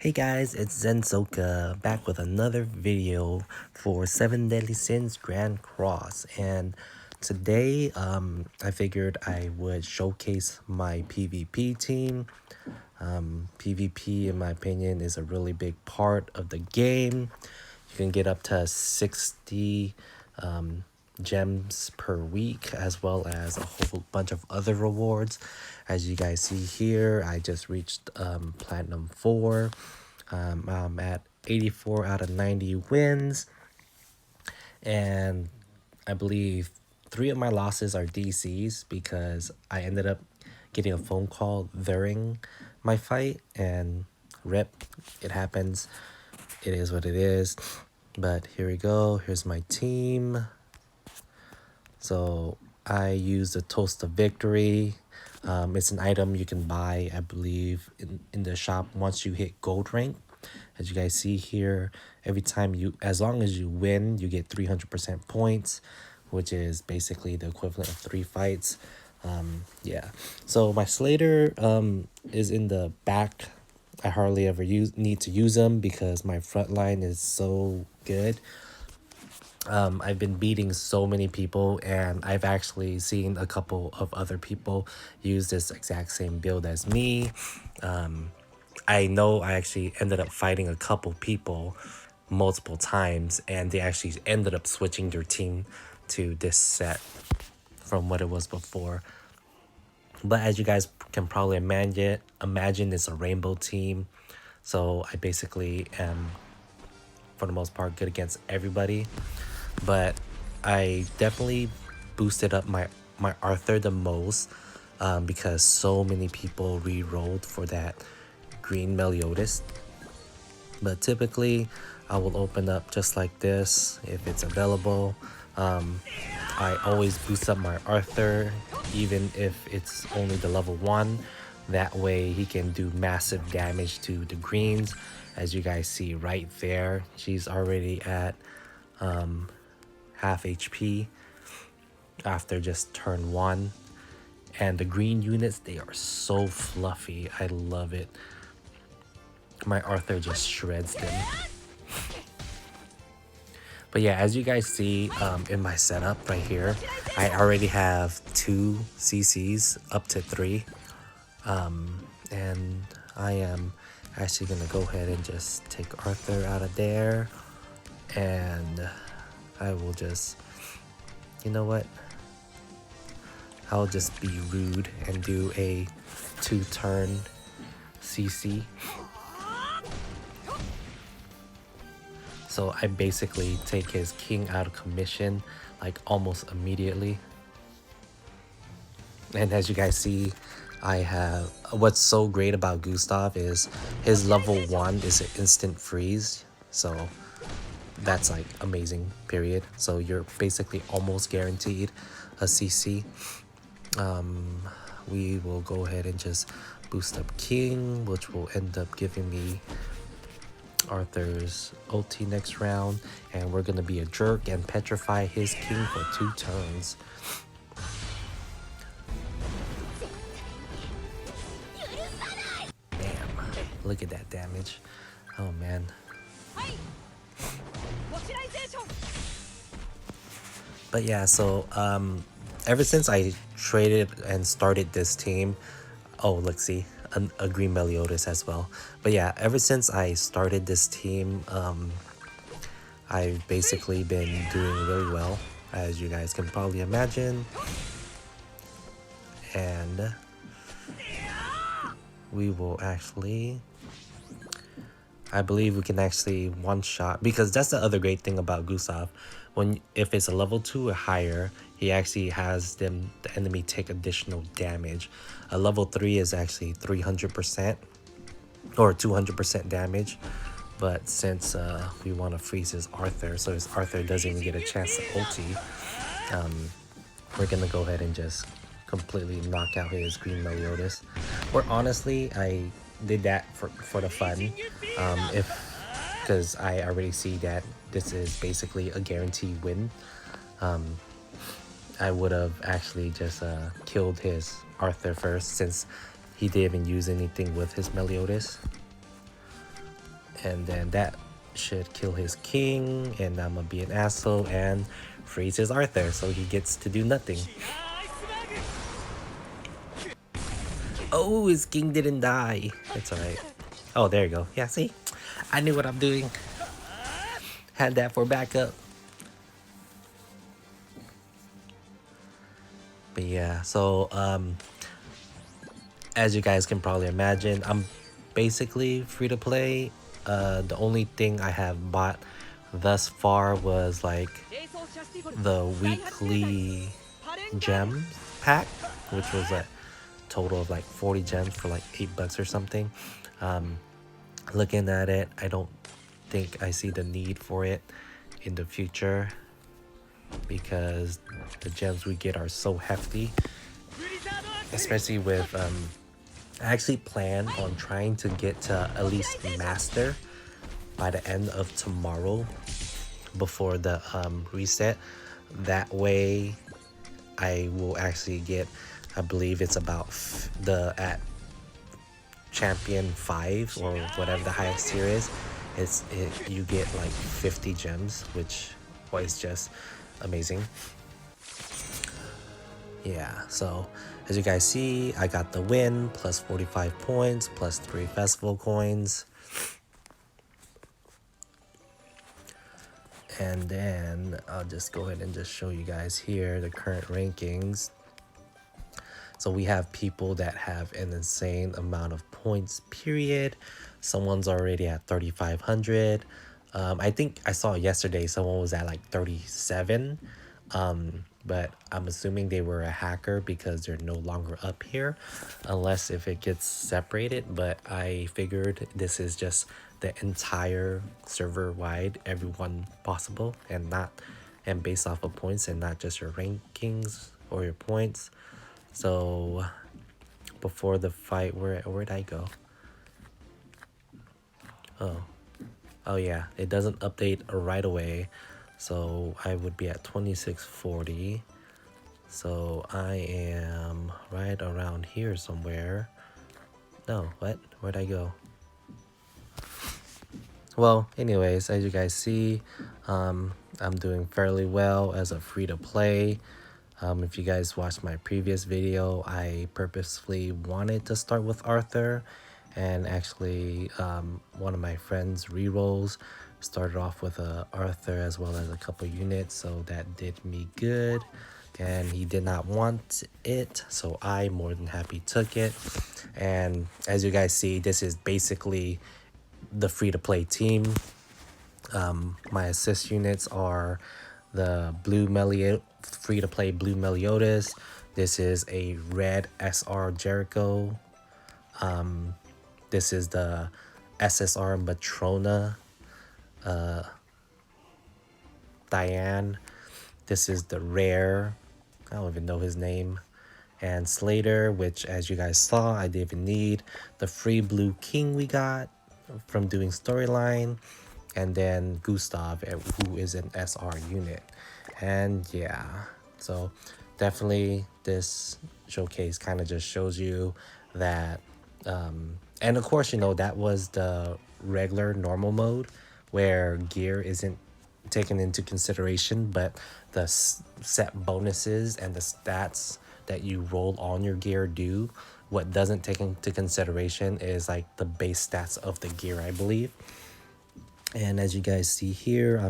Hey guys, it's Zensoka back with another video for 7 Deadly Sins Grand Cross, and today I figured I would showcase my PvP team. PvP in my opinion is a really big part of the game. You can get up to 60 gems per week, as well as a whole bunch of other rewards. As you guys see here, I just reached platinum 4. I'm at 84 out of 90 wins, and I believe 3 of my losses are DCs because I ended up getting a phone call during my fight, and rip, it happens. It is what it is. But here we go. Here's my team. So I use the Toast of Victory. It's an item you can buy, I believe, in the shop once you hit gold rank. As you guys see here, every time as long as you win, you get 300% points, which is basically the equivalent of 3 fights. Yeah. So my Slater is in the back. I hardly ever need to use them because my front line is so good. I've been beating so many people, and I've actually seen a couple of other people use this exact same build as me. I know I actually ended up fighting a couple people multiple times, and they actually ended up switching their team to this set from what it was before. But as you guys can probably imagine it's a rainbow team. So I basically am, for the most part, good against everybody. But I definitely boosted up my Arthur the most, because so many people re-rolled for that green Meliodas. But typically I will open up just like this if it's available. I always boost up my Arthur, even if it's only the level 1. That way he can do massive damage to the greens. As you guys see right there, she's already at half HP after just turn 1. And the green units, they are so fluffy. I love it. My Arthur just shreds them. But yeah, as you guys see in my setup right here, I already have 2 CCs up to 3. And I am actually going to go ahead and just take Arthur out of there. And I will just, you know what? I'll just be rude and do a 2-turn CC. So I basically take his king out of commission like almost immediately. And as you guys see, I have, what's so great about Gustav is his level 1 is an instant freeze. So that's like amazing, period. So you're basically almost guaranteed a CC. We will go ahead and just boost up king, which will end up giving me Arthur's ulti next round, and we're gonna be a jerk and petrify his king for 2 turns. Bam! Look at that damage. Oh man. But yeah, so ever since I traded and started this team, oh look, see, a green Meliodas as well. But yeah, ever since I started this team, I've basically been doing really well, as you guys can probably imagine. And we will actually, I believe we can actually one-shot, because that's the other great thing about Gustav. If it's a level 2 or higher, he actually has the enemy take additional damage. A level 3 is actually 300% or 200% damage. But since we want to freeze his Arthur, so his Arthur doesn't even get a chance to ulti, we're gonna go ahead and just completely knock out his green Meliodas. Or honestly, I did that for the fun, because I already see that this is basically a guaranteed win. I would have actually just killed his Arthur first, since he didn't even use anything with his Meliodas. And then that should kill his king, and I'm gonna be an asshole and freeze his Arthur so he gets to do nothing. Oh, his king didn't die. It's alright. Oh, there you go. Yeah, see? I knew what I'm doing. Had that for backup. But yeah, so as you guys can probably imagine, I'm basically free to play. The only thing I have bought thus far was like the weekly gem pack, which was a total of like 40 gems for like $8 or something. Looking at it, I don't think I see the need for it in the future because the gems we get are so hefty, especially with I actually plan on trying to get to at least master by the end of tomorrow before the reset. That way I will actually get, I believe it's about at champion 5 or whatever the highest tier is. You get like 50 gems, which was just amazing. Yeah, so as you guys see, I got the win plus 45 points plus 3 festival coins. And then I'll just go ahead and just show you guys here the current rankings. So we have people that have an insane amount of points, period. Someone's already at 3,500. I think I saw yesterday someone was at like 37. But I'm assuming they were a hacker because they're no longer up here unless if it gets separated. But I figured this is just the entire server wide, everyone possible, and based off of points and not just your rankings or your points. So before the fight, where'd I go? Oh yeah, it doesn't update right away. So I would be at 2640. So I am right around here somewhere. No, what? Where'd I go? Well, anyways, as you guys see, I'm doing fairly well as a free-to-play. If you guys watched my previous video, I purposefully wanted to start with Arthur, and actually one of my friends rerolls started off with Arthur as well as a couple units, so that did me good. And he did not want it, so I more than happy took it. And as you guys see, this is basically the free-to-play team. My assist units are the free-to-play blue Meliodas. This is a red SR Jericho. This is the SSR Matrona Diane. This is the rare, I don't even know his name, and Slater, which as you guys saw, I didn't even need. The free blue king we got from doing storyline, and then Gustav, who is an SR unit. And yeah, so definitely this showcase kind of just shows you that and of course, you know, that was the regular normal mode where gear isn't taken into consideration, but the set bonuses and the stats that you roll on your gear do. What doesn't take into consideration is like the base stats of the gear, I believe. And as you guys see here,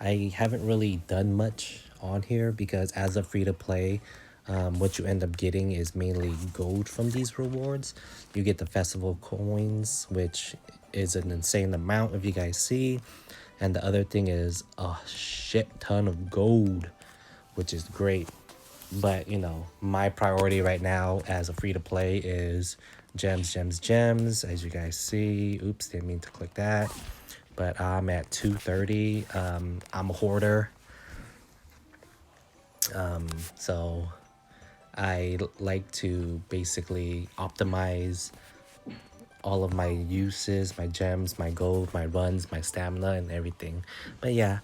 I haven't really done much on here because as a free-to-play, what you end up getting is mainly gold from these rewards. You get the festival coins, which is an insane amount if you guys see. And the other thing is a shit ton of gold, which is great. But, you know, my priority right now as a free-to-play is gems, gems, gems. As you guys see, oops, didn't mean to click that. But I'm at 230. I'm a hoarder. So I like to basically optimize all of my uses, my gems, my gold, my runs, my stamina, and everything. But yeah,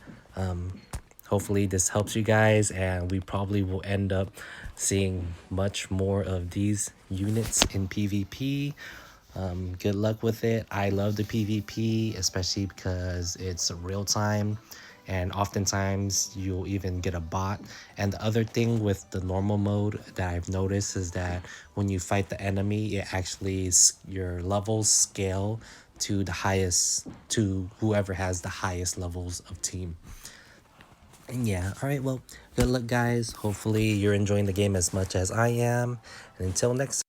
hopefully this helps you guys, and we probably will end up seeing much more of these units in PvP. Good luck with it. I love the PvP, especially because it's real time, and oftentimes you'll even get a bot. And the other thing with the normal mode that I've noticed is that when you fight the enemy, it actually your levels scale to the highest, to whoever has the highest levels of team. And yeah, all right, well, good luck guys. Hopefully you're enjoying the game as much as I am. And until next